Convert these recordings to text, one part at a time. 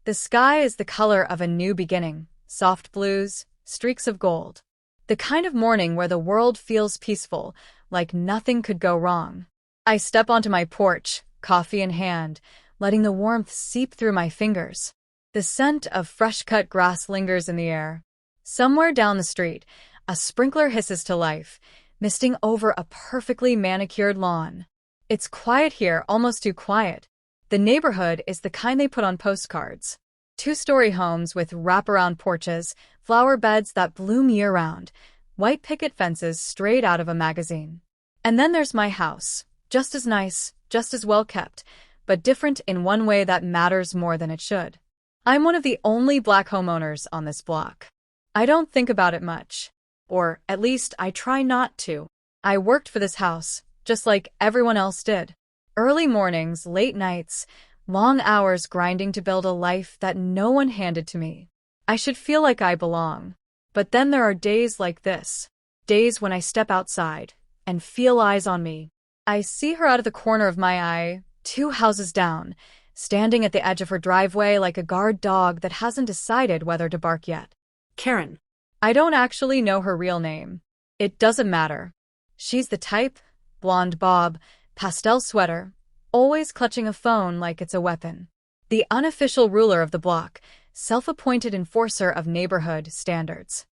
The sky is the color of a new beginning, soft blues, streaks of gold. The kind of morning where the world feels peaceful, like nothing could go wrong. I step onto my porch, coffee in hand, letting the warmth seep through my fingers. The scent of fresh-cut grass lingers in the air. Somewhere down the street, a sprinkler hisses to life, misting over a perfectly manicured lawn. It's quiet here, almost too quiet. The neighborhood is the kind they put on postcards. Two-story homes with wraparound porches, flower beds that bloom year-round, white picket fences straight out of a magazine. And then there's my house, just as nice, just as well-kept, but different in one way that matters more than it should. I'm one of the only Black homeowners on this block. I don't think about it much. Or, at least, I try not to. I worked for this house, just like everyone else did. Early mornings, late nights, long hours grinding to build a life that no one handed to me. I should feel like I belong. But then there are days like this. Days when I step outside and feel eyes on me. I see her out of the corner of my eye, 2 houses down, standing at the edge of her driveway like a guard dog that hasn't decided whether to bark yet. Karen. I don't actually know her real name. It doesn't matter. She's the type, blonde bob, pastel sweater, always clutching a phone like it's a weapon. The unofficial ruler of the block, self-appointed enforcer of neighborhood standards.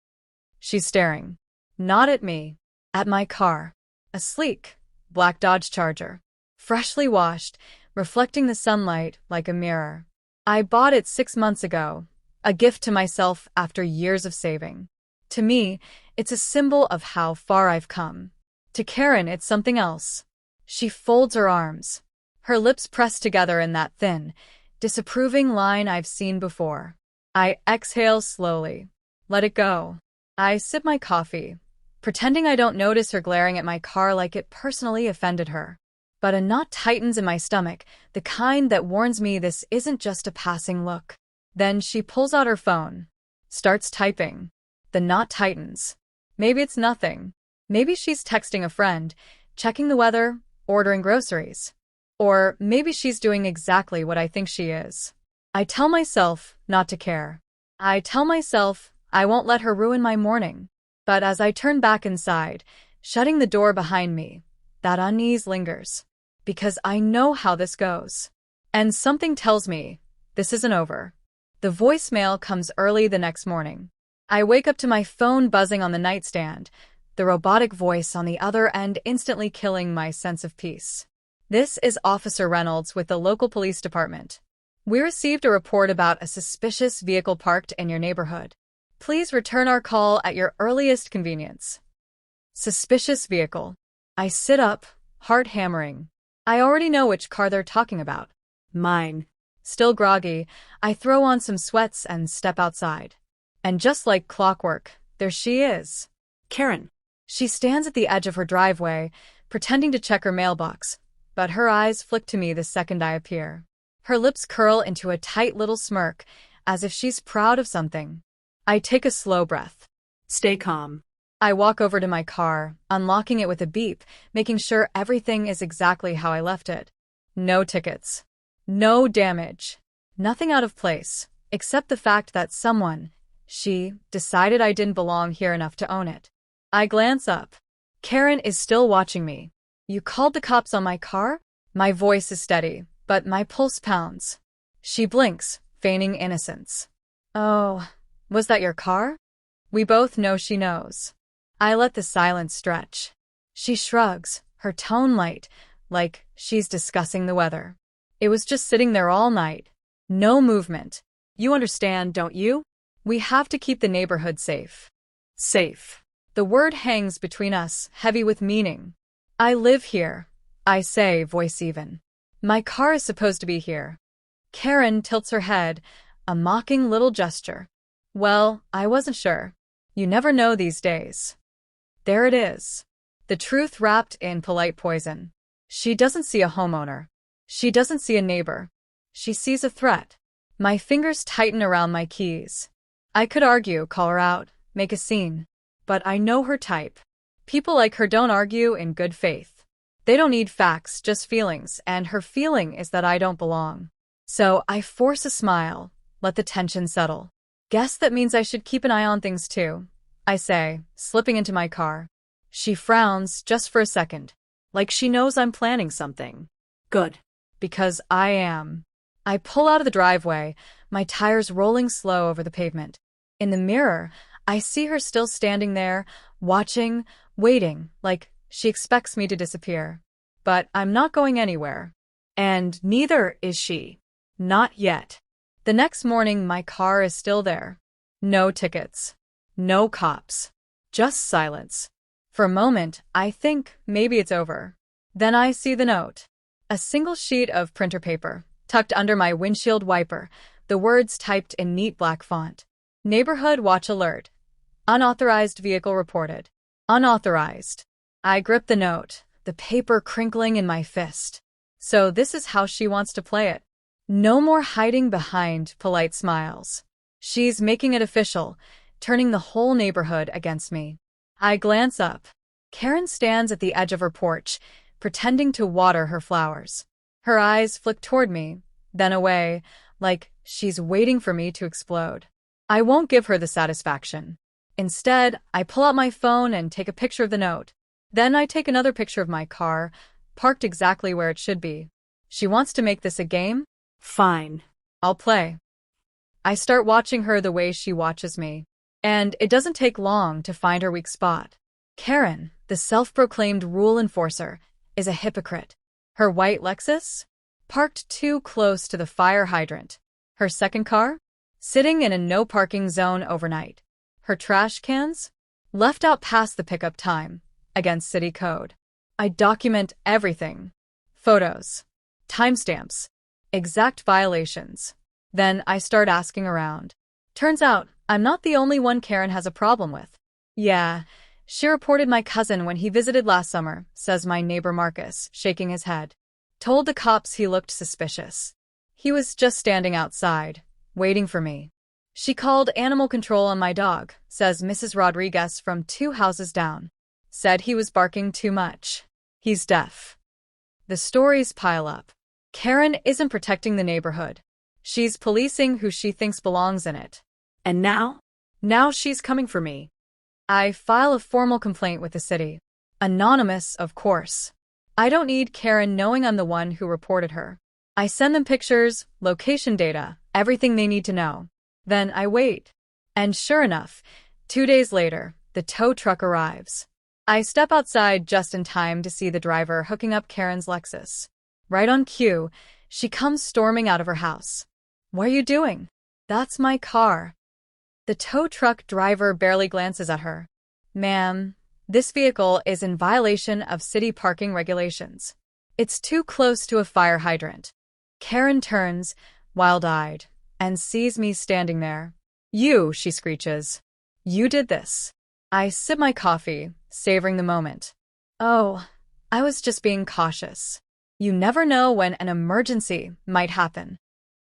She's staring. Not at me. At my car. A sleek, black Dodge Charger. Freshly washed, reflecting the sunlight like a mirror. I bought it 6 months ago, a gift to myself after years of saving. To me, it's a symbol of how far I've come. To Karen, it's something else. She folds her arms, her lips pressed together in that thin, disapproving line I've seen before. I exhale slowly. Let it go. I sip my coffee, pretending I don't notice her glaring at my car like it personally offended her. But a knot tightens in my stomach, the kind that warns me this isn't just a passing look. Then she pulls out her phone, starts typing. The knot tightens. Maybe it's nothing. Maybe she's texting a friend, checking the weather, ordering groceries. Or maybe she's doing exactly what I think she is. I tell myself not to care. I tell myself I won't let her ruin my morning. But as I turn back inside, shutting the door behind me, that unease lingers. Because I know how this goes. And something tells me this isn't over. The voicemail comes early the next morning. I wake up to my phone buzzing on the nightstand, the robotic voice on the other end instantly killing my sense of peace. This is Officer Reynolds with the local police department. We received a report about a suspicious vehicle parked in your neighborhood. Please return our call at your earliest convenience. Suspicious vehicle. I sit up, heart hammering. I already know which car they're talking about. Mine. Still groggy, I throw on some sweats and step outside. And just like clockwork, there she is. Karen. She stands at the edge of her driveway, pretending to check her mailbox, but her eyes flick to me the second I appear. Her lips curl into a tight little smirk, as if she's proud of something. I take a slow breath. Stay calm. I walk over to my car, unlocking it with a beep, making sure everything is exactly how I left it. No tickets. No damage. Nothing out of place, except the fact that someone, she, decided I didn't belong here enough to own it. I glance up. Karen is still watching me. You called the cops on my car? My voice is steady, but my pulse pounds. She blinks, feigning innocence. Oh, was that your car? We both know she knows. I let the silence stretch. She shrugs, her tone light, like she's discussing the weather. It was just sitting there all night. No movement. You understand, don't you? We have to keep the neighborhood safe. Safe. The word hangs between us, heavy with meaning. I live here, I say, voice even. My car is supposed to be here. Karen tilts her head, a mocking little gesture. Well, I wasn't sure. You never know these days. There it is. The truth wrapped in polite poison. She doesn't see a homeowner. She doesn't see a neighbor. She sees a threat. My fingers tighten around my keys. I could argue, call her out, make a scene. But I know her type. People like her don't argue in good faith. They don't need facts, just feelings, and her feeling is that I don't belong. So I force a smile, let the tension settle. Guess that means I should keep an eye on things too, I say, slipping into my car. She frowns just for a second, like she knows I'm planning something. Good. Because I am. I pull out of the driveway, my tires rolling slow over the pavement. In the mirror, I see her still standing there, watching, waiting, like she expects me to disappear. But I'm not going anywhere. And neither is she. Not yet. The next morning, my car is still there. No tickets. No cops. Just silence. For a moment, I think maybe it's over. Then I see the note. A single sheet of printer paper, tucked under my windshield wiper, the words typed in neat black font. Neighborhood watch alert. Unauthorized vehicle reported. Unauthorized. I grip the note, the paper crinkling in my fist. So this is how she wants to play it. No more hiding behind polite smiles. She's making it official, turning the whole neighborhood against me. I glance up. Karen stands at the edge of her porch, pretending to water her flowers. Her eyes flick toward me, then away, like she's waiting for me to explode. I won't give her the satisfaction. Instead, I pull out my phone and take a picture of the note. Then I take another picture of my car, parked exactly where it should be. She wants to make this a game? Fine. I'll play. I start watching her the way she watches me. And it doesn't take long to find her weak spot. Karen, the self-proclaimed rule enforcer, is a hypocrite. Her white Lexus? Parked too close to the fire hydrant. Her second car? Sitting in a no-parking zone overnight. Her trash cans? Left out past the pickup time, against city code. I document everything. Photos. Timestamps. Exact violations. Then I start asking around. Turns out, I'm not the only one Karen has a problem with. Yeah, she reported my cousin when he visited last summer, says my neighbor Marcus, shaking his head. Told the cops he looked suspicious. He was just standing outside, waiting for me. She called animal control on my dog, says Mrs. Rodriguez from 2 houses down. Said he was barking too much. He's deaf. The stories pile up. Karen isn't protecting the neighborhood. She's policing who she thinks belongs in it. And now? Now she's coming for me. I file a formal complaint with the city. Anonymous, of course. I don't need Karen knowing I'm the one who reported her. I send them pictures, location data, everything they need to know. Then I wait. And sure enough, 2 days later, the tow truck arrives. I step outside just in time to see the driver hooking up Karen's Lexus. Right on cue, she comes storming out of her house. What are you doing? That's my car. The tow truck driver barely glances at her. Ma'am, this vehicle is in violation of city parking regulations. It's too close to a fire hydrant. Karen turns, wild-eyed, and sees me standing there. You, she screeches. You did this. I sip my coffee, savoring the moment. Oh, I was just being cautious. You never know when an emergency might happen.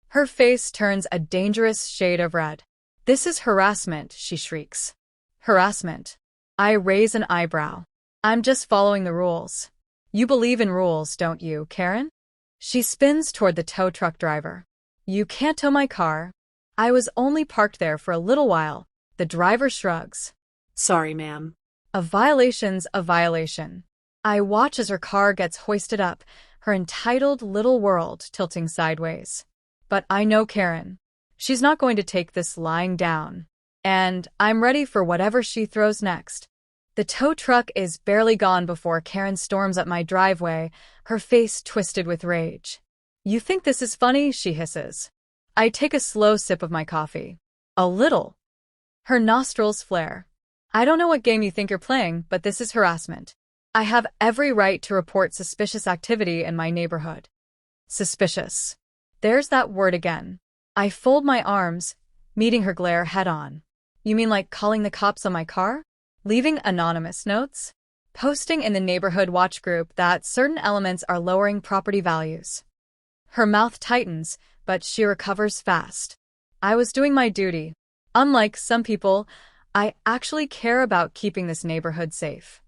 Her face turns a dangerous shade of red. This is harassment, she shrieks. Harassment. I raise an eyebrow. I'm just following the rules. You believe in rules, don't you, Karen? She spins toward the tow truck driver. You can't tow my car. I was only parked there for a little while. The driver shrugs. Sorry, ma'am. A violation's a violation. I watch as her car gets hoisted up, her entitled little world tilting sideways. But I know Karen. She's not going to take this lying down. And I'm ready for whatever she throws next. The tow truck is barely gone before Karen storms up my driveway, her face twisted with rage. You think this is funny? She hisses. I take a slow sip of my coffee. A little. Her nostrils flare. I don't know what game you think you're playing, but this is harassment. I have every right to report suspicious activity in my neighborhood. Suspicious. There's that word again. I fold my arms, meeting her glare head-on. You mean like calling the cops on my car? Leaving anonymous notes? Posting in the neighborhood watch group that certain elements are lowering property values? Her mouth tightens, but she recovers fast. I was doing my duty. Unlike some people, I actually care about keeping this neighborhood safe.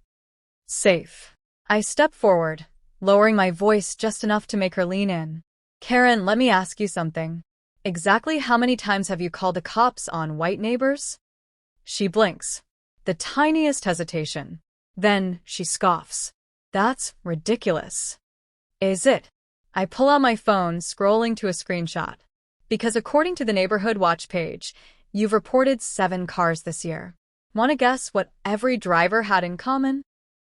Safe. I step forward, lowering my voice just enough to make her lean in. Karen, let me ask you something. Exactly how many times have you called the cops on white neighbors? She blinks. The tiniest hesitation. Then she scoffs. That's ridiculous. Is it? I pull out my phone, scrolling to a screenshot. Because according to the neighborhood watch page, you've reported 7 cars this year. Want to guess what every driver had in common?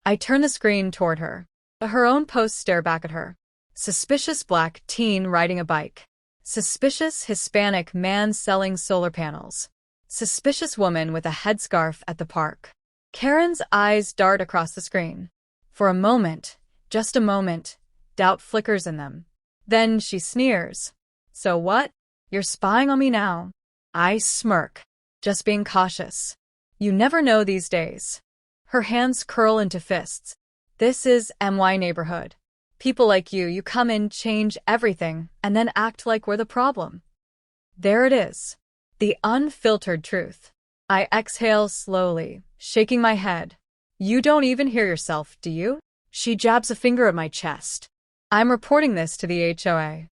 I turn the screen toward her. Her own posts stare back at her. Suspicious black teen riding a bike. Suspicious Hispanic man selling solar panels. Suspicious woman with a headscarf at the park. Karen's eyes dart across the screen. For a moment, just a moment, doubt flickers in them. Then she sneers. So what? You're spying on me now. I smirk. Just being cautious. You never know these days. Her hands curl into fists. This is MY neighborhood. People like you come in, change everything, and then act like we're the problem. There it is. The unfiltered truth. I exhale slowly, shaking my head. You don't even hear yourself, do you? She jabs a finger at my chest. I'm reporting this to the HOA.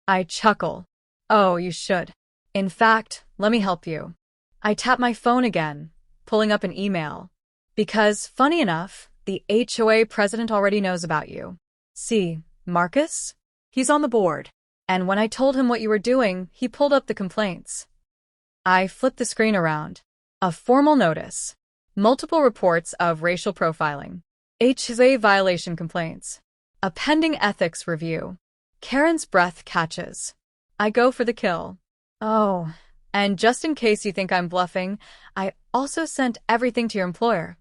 I chuckle. Oh, you should. In fact, let me help you. I tap my phone again, pulling up an email. Because, funny enough, the HOA president already knows about you. See, Marcus? He's on the board. And when I told him what you were doing, he pulled up the complaints. I flipped the screen around. A formal notice. Multiple reports of racial profiling. HOA violation complaints. A pending ethics review. Karen's breath catches. I go for the kill. Oh, and just in case you think I'm bluffing, I also sent everything to your employer.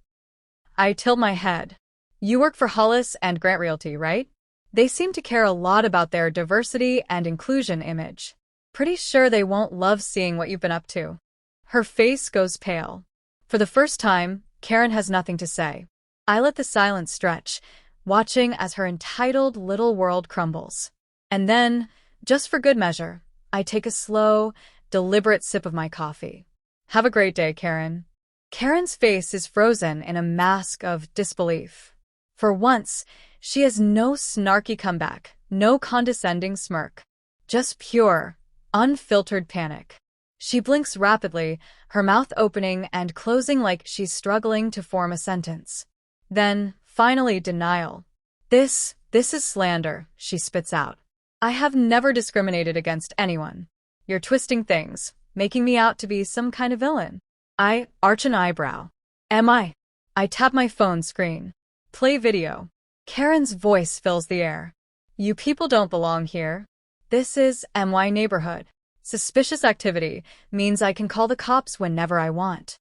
I tilt my head. You work for Hollis and Grant Realty, right? They seem to care a lot about their diversity and inclusion image. Pretty sure they won't love seeing what you've been up to. Her face goes pale. For the first time, Karen has nothing to say. I let the silence stretch, watching as her entitled little world crumbles. And then, just for good measure, I take a slow, deliberate sip of my coffee. Have a great day, Karen. Karen's face is frozen in a mask of disbelief. For once, she has no snarky comeback, no condescending smirk. Just pure, unfiltered panic. She blinks rapidly, her mouth opening and closing like she's struggling to form a sentence. Then, finally, denial. This is slander, she spits out. I have never discriminated against anyone. You're twisting things, making me out to be some kind of villain. I arch an eyebrow. Am I? I tap my phone screen. Play video. Karen's voice fills the air. You people don't belong here. This is MY neighborhood. Suspicious activity means I can call the cops whenever I want.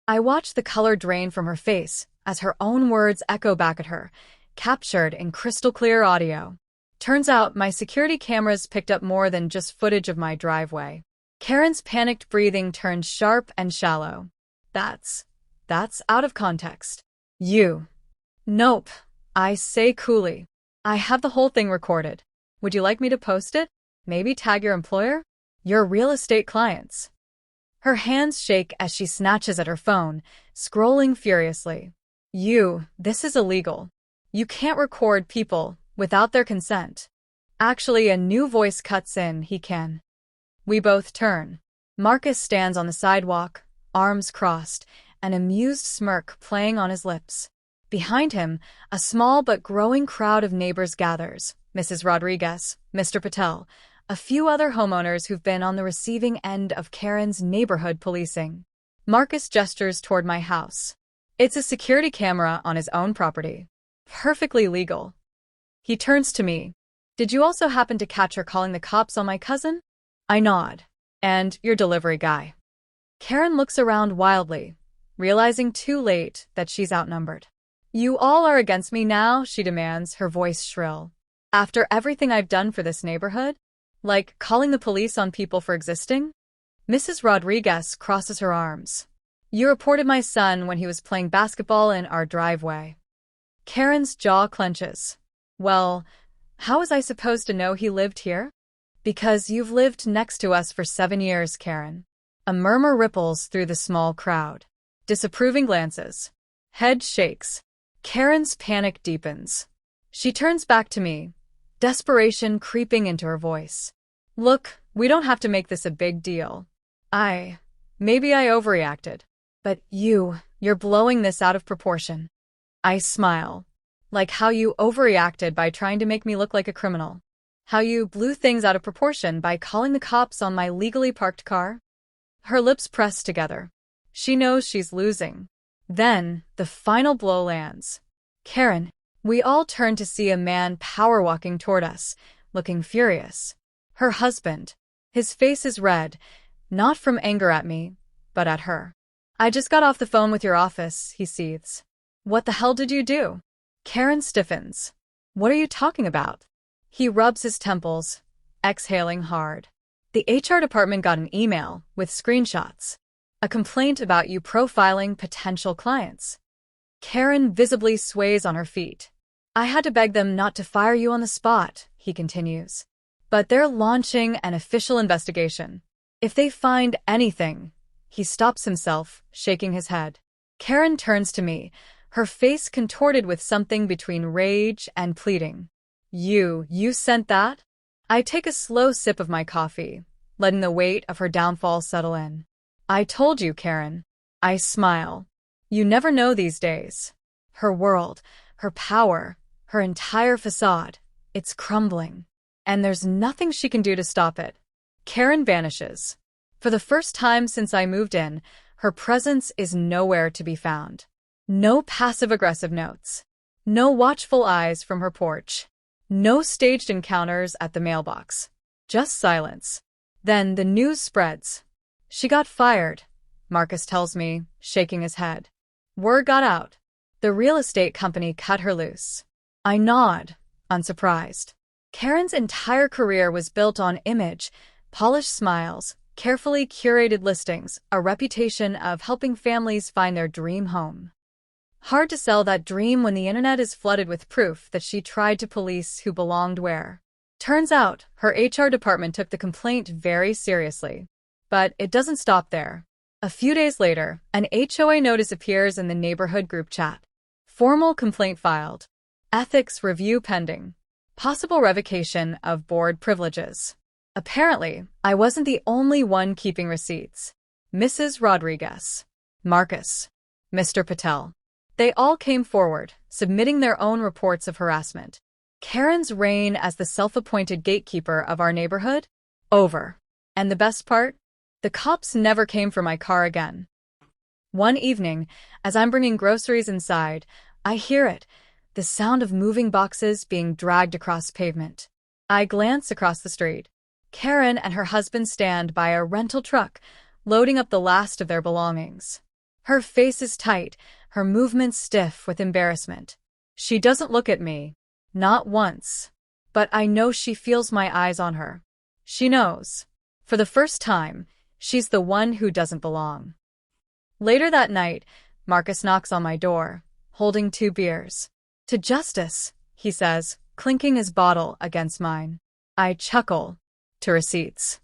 I watch the color drain from her face as her own words echo back at her, captured in crystal clear audio. Turns out my security cameras picked up more than just footage of my driveway. Karen's panicked breathing turned sharp and shallow. That's out of context. You. Nope, I say coolly. I have the whole thing recorded. Would you like me to post it? Maybe tag your employer? Your real estate clients. Her hands shake as she snatches at her phone, scrolling furiously. This is illegal. You can't record people without their consent. Actually, a new voice cuts in, he can. We both turn. Marcus stands on the sidewalk, arms crossed, an amused smirk playing on his lips. Behind him, a small but growing crowd of neighbors gathers. Mrs. Rodriguez, Mr. Patel, a few other homeowners who've been on the receiving end of Karen's neighborhood policing. Marcus gestures toward my house. It's a security camera on his own property. Perfectly legal. He turns to me. Did you also happen to catch her calling the cops on my cousin? I nod. And your delivery guy. Karen looks around wildly, realizing too late that she's outnumbered. You all are against me now, she demands, her voice shrill. After everything I've done for this neighborhood? Like calling the police on people for existing? Mrs. Rodriguez crosses her arms. You reported my son when he was playing basketball in our driveway. Karen's jaw clenches. Well, how was I supposed to know he lived here? Because you've lived next to us for 7 years, Karen. A murmur ripples through the small crowd. Disapproving glances. Head shakes. Karen's panic deepens. She turns back to me, desperation creeping into her voice. Look, We don't have to make this a big deal. Maybe I overreacted. But you're blowing this out of proportion. I smile. Like how you overreacted by trying to make me look like a criminal. How you blew things out of proportion by calling the cops on my legally parked car. Her lips press together. She knows she's losing. Then, the final blow lands. Karen. We all turn to see a man power walking toward us, looking furious. Her husband. His face is red, not from anger at me, but at her. I just got off the phone with your office, he seethes. What the hell did you do? Karen stiffens. What are you talking about? He rubs his temples, exhaling hard. The HR department got an email with screenshots. A complaint about you profiling potential clients. Karen visibly sways on her feet. I had to beg them not to fire you on the spot, he continues. But they're launching an official investigation. If they find anything, he stops himself, shaking his head. Karen turns to me, her face contorted with something between rage and pleading. You sent that? I take a slow sip of my coffee, letting the weight of her downfall settle in. I told you, Karen. I smile. You never know these days. Her world, her power, her entire facade, it's crumbling. And there's nothing she can do to stop it. Karen vanishes. For the first time since I moved in, her presence is nowhere to be found. No passive-aggressive notes. No watchful eyes from her porch. No staged encounters at the mailbox. Just silence. Then the news spreads. She got fired, Marcus tells me, shaking his head. Word got out. The real estate company cut her loose. I nod, unsurprised. Karen's entire career was built on image, polished smiles, carefully curated listings, a reputation of helping families find their dream home. Hard to sell that dream when the internet is flooded with proof that she tried to police who belonged where. Turns out, her HR department took the complaint very seriously. But it doesn't stop there. A few days later, an HOA notice appears in the neighborhood group chat. Formal complaint filed. Ethics review pending. Possible revocation of board privileges. Apparently, I wasn't the only one keeping receipts. Mrs. Rodriguez, Marcus, Mr. Patel. They all came forward, submitting their own reports of harassment. Karen's reign as the self-appointed gatekeeper of our neighborhood? Over. And the best part? The cops never came for my car again. One evening, as I'm bringing groceries inside, I hear it, the sound of moving boxes being dragged across pavement. I glance across the street. Karen and her husband stand by a rental truck, loading up the last of their belongings. Her face is tight, her movements stiff with embarrassment. She doesn't look at me. Not once. But I know she feels my eyes on her. She knows. For the first time, she's the one who doesn't belong. Later that night, Marcus knocks on my door, holding 2 beers. To justice, he says, clinking his bottle against mine. I chuckle. To receipts.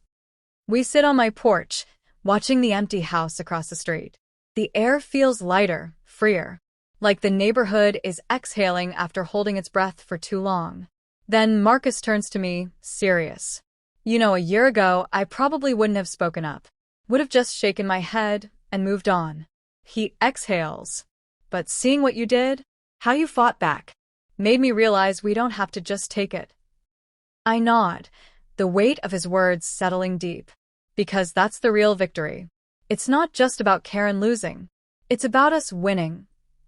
We sit on my porch, watching the empty house across the street. The air feels lighter, freer. Like the neighborhood is exhaling after holding its breath for too long. Then Marcus turns to me, serious. You know, a year ago, I probably wouldn't have spoken up. Would have just shaken my head and moved on. He exhales. But seeing what you did, how you fought back, made me realize we don't have to just take it. I nod, the weight of his words settling deep. Because that's the real victory. It's not just about Karen losing. It's about us winning.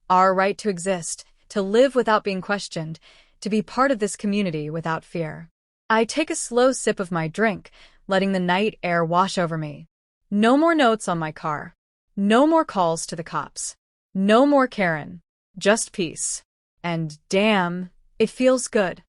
Our right to exist, to live without being questioned, to be part of this community without fear. I take a slow sip of my drink, letting the night air wash over me. No more notes on my car. No more calls to the cops. No more Karen. Just peace. And damn, it feels good.